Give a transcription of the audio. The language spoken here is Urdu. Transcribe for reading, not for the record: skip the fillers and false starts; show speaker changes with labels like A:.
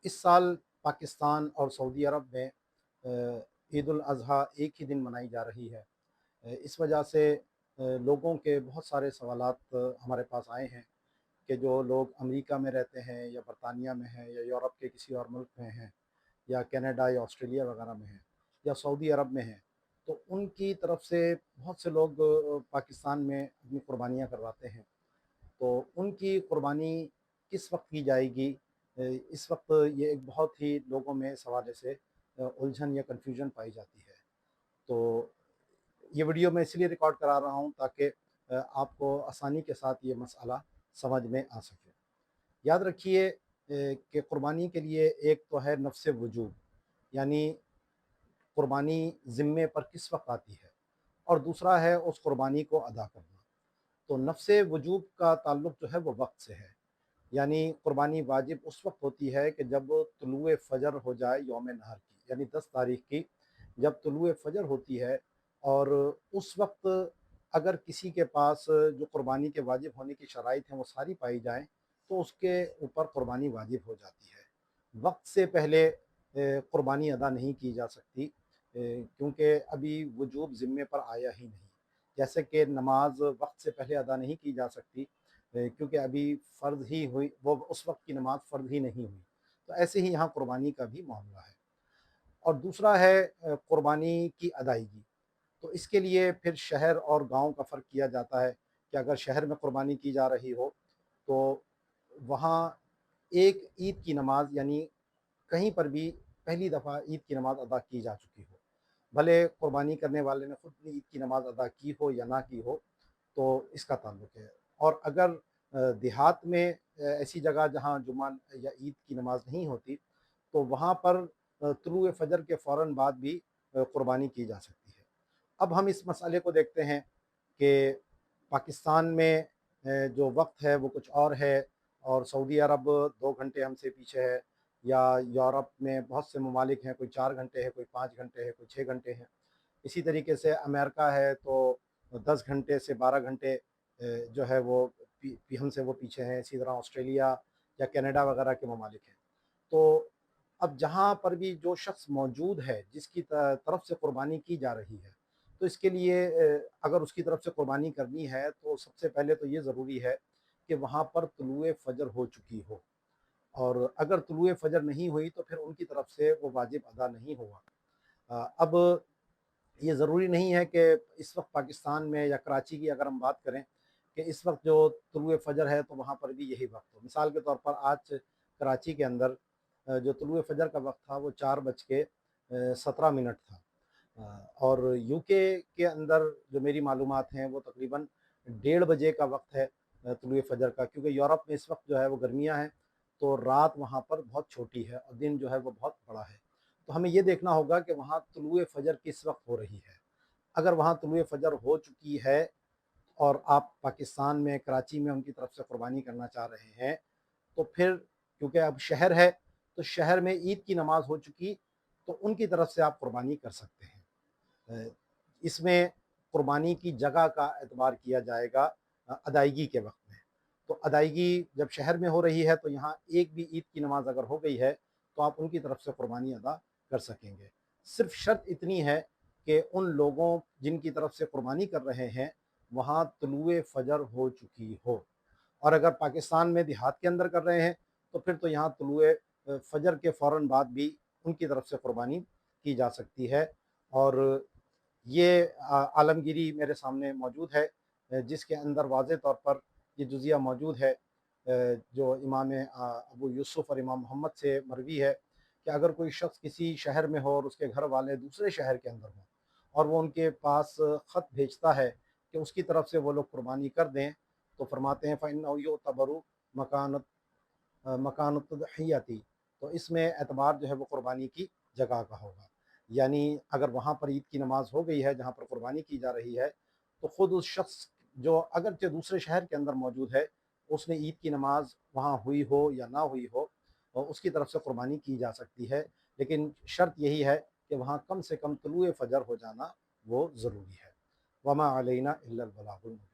A: اس سال پاکستان اور سعودی عرب میں عید الاضحیٰ ایک ہی دن منائی جا رہی ہے۔ اس وجہ سے لوگوں کے بہت سارے سوالات ہمارے پاس آئے ہیں کہ جو لوگ امریکہ میں رہتے ہیں یا برطانیہ میں ہیں یا یورپ کے کسی اور ملک میں ہیں یا کینیڈا یا آسٹریلیا وغیرہ میں ہیں یا سعودی عرب میں ہیں، تو ان کی طرف سے بہت سے لوگ پاکستان میں اپنی قربانیاں کرواتے ہیں۔ تو ان کی قربانی کس وقت کی جائے گی؟ اس وقت یہ ایک بہت ہی لوگوں میں اس حوالے سے الجھن یا کنفیوژن پائی جاتی ہے۔ تو یہ ویڈیو میں اس لیے ریکارڈ کرا رہا ہوں تاکہ آپ کو آسانی کے ساتھ یہ مسئلہ سمجھ میں آ سکے۔ یاد رکھیے کہ قربانی کے لیے ایک تو ہے نفس وجوب، یعنی قربانی ذمے پر کس وقت آتی ہے، اور دوسرا ہے اس قربانی کو ادا کرنا۔ تو نفس وجوب کا تعلق جو ہے وہ وقت سے ہے، یعنی قربانی واجب اس وقت ہوتی ہے کہ جب طلوع فجر ہو جائے یوم نحر کی، یعنی 10 تاریخ کی جب طلوع فجر ہوتی ہے، اور اس وقت اگر کسی کے پاس جو قربانی کے واجب ہونے کی شرائط ہیں وہ ساری پائی جائیں تو اس کے اوپر قربانی واجب ہو جاتی ہے۔ وقت سے پہلے قربانی ادا نہیں کی جا سکتی، کیونکہ ابھی وجوب ذمے پر آیا ہی نہیں۔ جیسے کہ نماز وقت سے پہلے ادا نہیں کی جا سکتی کیونکہ ابھی فرض ہی ہوئی، وہ اس وقت کی نماز فرض ہی نہیں ہوئی، تو ایسے ہی یہاں قربانی کا بھی معاملہ ہے۔ اور دوسرا ہے قربانی کی ادائیگی۔ تو اس کے لیے پھر شہر اور گاؤں کا فرق کیا جاتا ہے کہ اگر شہر میں قربانی کی جا رہی ہو تو وہاں ایک عید کی نماز، یعنی کہیں پر بھی پہلی دفعہ عید کی نماز ادا کی جا چکی ہو، بھلے قربانی کرنے والے نے خود بھی عید کی نماز ادا کی ہو یا نہ کی ہو، تو اس کا تعلق ہے۔ اور اگر دیہات میں ایسی جگہ جہاں جمعہ یا عید کی نماز نہیں ہوتی، تو وہاں پر طلوع فجر کے فوراً بعد بھی قربانی کی جا سکتی ہے۔ اب ہم اس مسئلے کو دیکھتے ہیں کہ پاکستان میں جو وقت ہے وہ کچھ اور ہے، اور سعودی عرب 2 گھنٹے ہم سے پیچھے ہے، یا یورپ میں بہت سے ممالک ہیں، کوئی 4 گھنٹے ہے، کوئی 5 گھنٹے ہے، کوئی 6 گھنٹے ہیں۔ اسی طریقے سے امریکہ ہے تو 10 گھنٹے سے 12 گھنٹے جو ہے وہ ہم سے وہ پیچھے ہیں۔ اسی طرح آسٹریلیا یا کینیڈا وغیرہ کے ممالک ہیں۔ تو اب جہاں پر بھی جو شخص موجود ہے جس کی طرف سے قربانی کی جا رہی ہے، تو اس کے لیے اگر اس کی طرف سے قربانی کرنی ہے تو سب سے پہلے تو یہ ضروری ہے کہ وہاں پر طلوع فجر ہو چکی ہو، اور اگر طلوع فجر نہیں ہوئی تو پھر ان کی طرف سے وہ واجب ادا نہیں ہوا۔ اب یہ ضروری نہیں ہے کہ اس وقت پاکستان میں یا کراچی کی اگر ہم بات کریں کہ اس وقت جو طلوع فجر ہے تو وہاں پر بھی یہی وقت ہو۔ مثال کے طور پر آج کراچی کے اندر جو طلوع فجر کا وقت تھا وہ 4:17 تھا، اور یو کے اندر جو میری معلومات ہیں وہ تقریباً 1:30 کا وقت ہے طلوع فجر کا، کیونکہ یورپ میں اس وقت جو ہے وہ گرمیاں ہیں، تو رات وہاں پر بہت چھوٹی ہے اور دن جو ہے وہ بہت بڑا ہے۔ تو ہمیں یہ دیکھنا ہوگا کہ وہاں طلوع فجر کس وقت ہو رہی ہے۔ اگر وہاں طلوع فجر ہو چکی ہے اور آپ پاکستان میں کراچی میں ان کی طرف سے قربانی کرنا چاہ رہے ہیں، تو پھر کیونکہ اب شہر ہے تو شہر میں عید کی نماز ہو چکی، تو ان کی طرف سے آپ قربانی کر سکتے ہیں۔ اس میں قربانی کی جگہ کا اعتبار کیا جائے گا ادائیگی کے وقت میں۔ تو ادائیگی جب شہر میں ہو رہی ہے تو یہاں ایک بھی عید کی نماز اگر ہو گئی ہے تو آپ ان کی طرف سے قربانی ادا کر سکیں گے۔ صرف شرط اتنی ہے کہ ان لوگوں جن کی طرف سے قربانی کر رہے ہیں وہاں طلوع فجر ہو چکی ہو، اور اگر پاکستان میں دیہات کے اندر کر رہے ہیں تو پھر تو یہاں طلوع فجر کے فوراً بعد بھی ان کی طرف سے قربانی کی جا سکتی ہے۔ اور یہ عالمگیری میرے سامنے موجود ہے جس کے اندر واضح طور پر یہ جزیہ موجود ہے جو امام ابو یوسف اور امام محمد سے مروی ہے کہ اگر کوئی شخص کسی شہر میں ہو اور اس کے گھر والے دوسرے شہر کے اندر ہوں اور وہ ان کے پاس خط بھیجتا ہے کہ اس کی طرف سے وہ لوگ قربانی کر دیں، تو فرماتے ہیں فَإِنَّهُ يُعْتَبَرُ مکان التضحیتی، تو اس میں اعتبار جو ہے وہ قربانی کی جگہ کا ہوگا۔ یعنی اگر وہاں پر عید کی نماز ہو گئی ہے جہاں پر قربانی کی جا رہی ہے، تو خود اس شخص جو اگرچہ دوسرے شہر کے اندر موجود ہے، اس نے عید کی نماز وہاں ہوئی ہو یا نہ ہوئی ہو، اور اس کی طرف سے قربانی کی جا سکتی ہے، لیکن شرط یہی ہے کہ وہاں کم سے کم طلوع فجر ہو جانا وہ ضروری ہے۔ وما علینا الا البلاغ المبین۔